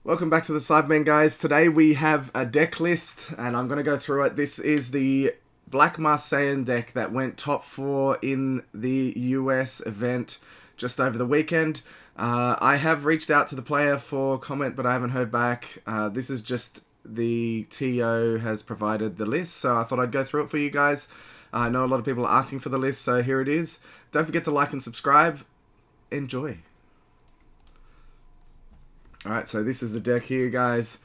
Welcome back to the Cybermen, guys. Today we have a deck list, and I'm going to go through it. This is the Black Mask Saiyan deck that went top 4 in the US event just over the weekend. I have reached out to the player for comment, but I haven't heard back. This is just the TO has provided the list, so I thought I'd go through it for you guys. I know a lot of people are asking for the list, so here it is. Don't forget to like and subscribe. Enjoy. Alright, so this is the deck here, guys.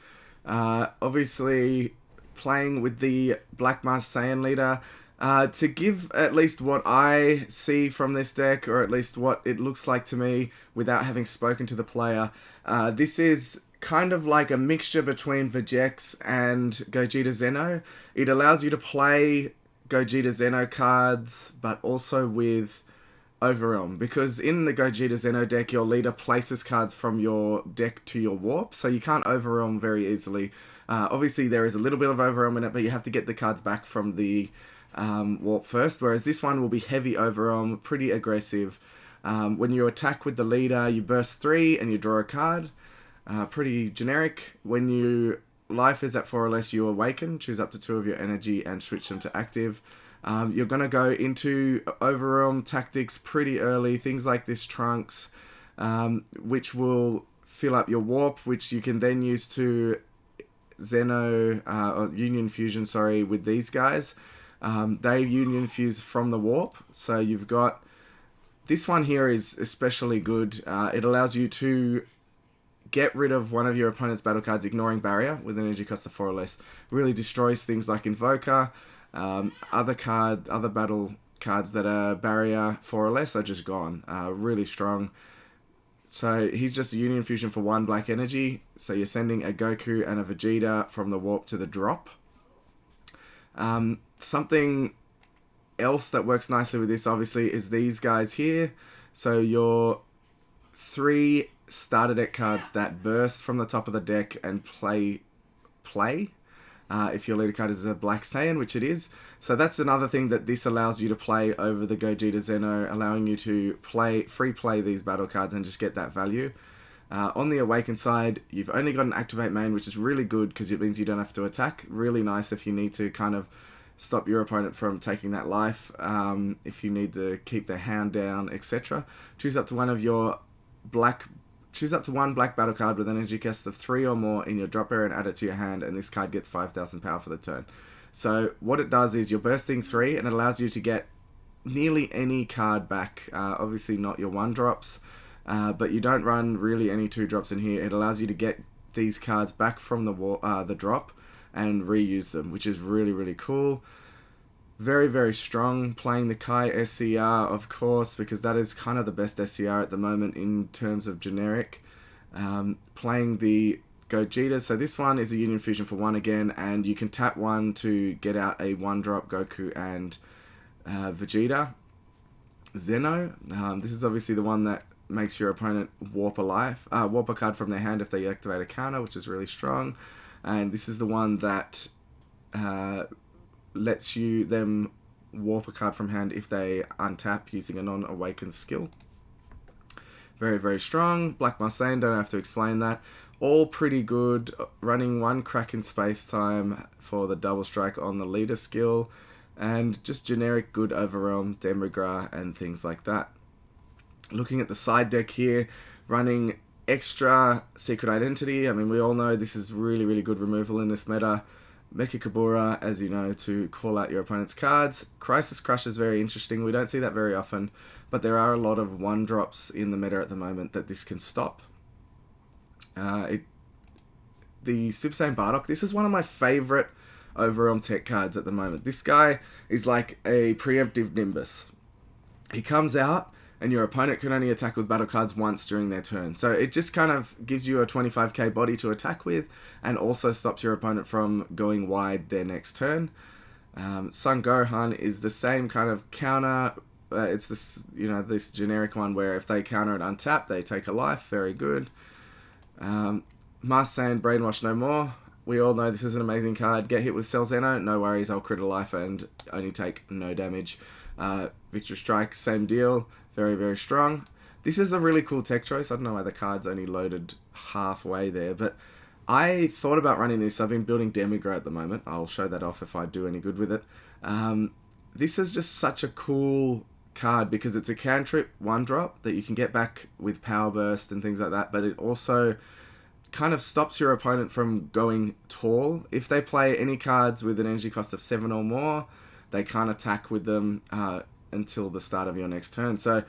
Obviously, playing with the Black Mask Saiyan leader. To give at least what I see from this deck, or at least what it looks like to me without having spoken to the player, this is kind of like a mixture between Vegex and Gogeta Zeno. It allows you to play Gogeta Zeno cards, but also with Overwhelm, because in the Gogeta Zeno deck, your leader places cards from your deck to your warp, so you can't Overwhelm very easily. Obviously, there is a little bit of Overwhelm in it, but you have to get the cards back from the warp first, whereas this one will be heavy Overwhelm, pretty aggressive. When you attack with the leader, you burst 3 and you draw a card. Pretty generic. When you life is at 4 or less, you awaken, choose up to 2 of your energy and switch them to active. You're going to go into Overwhelm tactics pretty early, things like this Trunks, which will fill up your warp, which you can then use to Zeno, or Union Fusion, sorry, with these guys. They Union Fuse from the warp, so you've got... This one here is especially good. It allows you to get rid of one of your opponent's battle cards, ignoring barrier, with an energy cost of 4 or less. Really destroys things like Invoker. Other battle cards that are barrier 4 or less are just gone. Really strong. So he's just a Union Fusion for 1 black energy. So you're sending a Goku and a Vegeta from the warp to the drop. Something else that works nicely with this, obviously, is these guys here. So your 3 starter deck cards that burst from the top of the deck and play. If your leader card is a Black Saiyan, which it is. So that's another thing that this allows you to play over the Gogeta Zeno, allowing you to free play these battle cards and just get that value. On the Awaken side, you've only got an Activate main, which is really good because it means you don't have to attack. Really nice if you need to kind of stop your opponent from taking that life, if you need to keep their hand down, etc. Choose up to one black battle card with an energy cost of 3 or more in your drop area and add it to your hand, and this card gets 5,000 power for the turn. So what it does is you're bursting 3, and it allows you to get nearly any card back. Obviously not your 1-drops, but you don't run really any 2-drops in here. It allows you to get these cards back from the drop and reuse them, which is really, really cool. Very, very strong. Playing the Kai SCR, of course, because that is kind of the best SCR at the moment in terms of generic. Playing the Gogeta. So this one is a Union Fusion for 1 again, and you can tap 1 to get out a 1-drop Goku and Vegeta. Zeno. This is obviously the one that makes your opponent warp a card from their hand if they activate a counter, which is really strong. And this is the one that lets them warp a card from hand if they untap using a non-awakened skill. Very, very strong. Black Mask Saiyan, don't have to explain that. All pretty good. Running 1 crack in space-time for the double strike on the leader skill. And just generic good Overwhelm, Demigra, and things like that. Looking at the side deck here, running extra Secret Identity. I mean, we all know this is really, really good removal in this meta. Mecha Kabura, as you know, to call out your opponent's cards. Crisis Crush is very interesting. We don't see that very often, but there are a lot of 1-drops in the meta at the moment that this can stop. The Super Saiyan Bardock, this is one of my favourite Overwhelm tech cards at the moment. This guy is like a preemptive Nimbus. He comes out, and your opponent can only attack with battle cards once during their turn. So it just kind of gives you a 25k body to attack with, and also stops your opponent from going wide their next turn. Son Gohan is the same kind of counter. It's this generic one where if they counter and untap, they take a life. Very good. Mask Saiyan Brainwash No More. We all know this is an amazing card. Get hit with Cell Zeno, no worries, I'll crit a life and only take no damage. Victory Strike, same deal. Very, very strong. This is a really cool tech choice. I don't know why the card's only loaded halfway there, but I thought about running this. I've been building Demigra at the moment. I'll show that off if I do any good with it. This is just such a cool card because it's a cantrip 1-drop that you can get back with Power Burst and things like that, but it also kind of stops your opponent from going tall. If they play any cards with an energy cost of 7 or more, they can't attack with them until the start of your next turn. So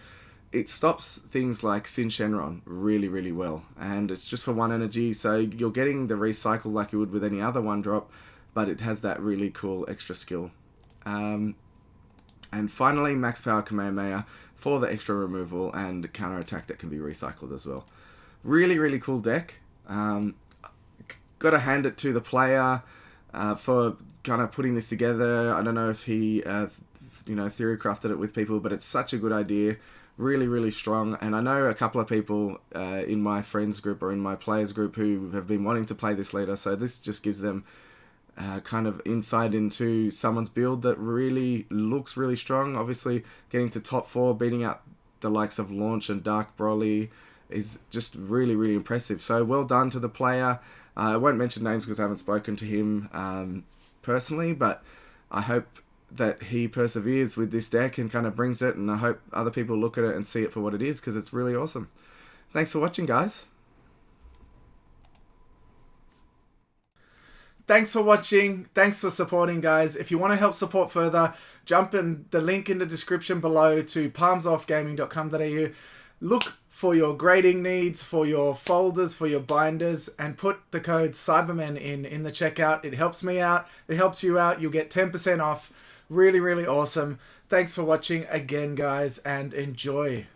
it stops things like Sin Shenron really, really well. And it's just for 1 energy, so you're getting the recycle like you would with any other 1-drop, but it has that really cool extra skill. And finally, Max Power Kamehameha for the extra removal and counter attack that can be recycled as well. Really, really cool deck. Got to hand it to the player for kind of putting this together. I don't know if he, theory crafted it with people, but it's such a good idea. Really, really strong. And I know a couple of people in my friends group or in my players group who have been wanting to play this leader, so this just gives them kind of insight into someone's build that really looks really strong. Obviously, getting to top 4, beating out the likes of Launch and Dark Broly is just really, really impressive. So well done to the player. I won't mention names because I haven't spoken to him personally, but I hope that he perseveres with this deck and kind of brings it, and I hope other people look at it and see it for what it is, because it's really awesome. Thanks for watching, guys. Thanks for watching. Thanks for supporting, guys. If you want to help support further, jump in the link in the description below to palmsoffgaming.com.au. Look for your grading needs, for your folders, for your binders, and put the code Cybermen in the checkout. It helps me out. It helps you out. You'll get 10% off. Really, really awesome. Thanks for watching again, guys, and enjoy.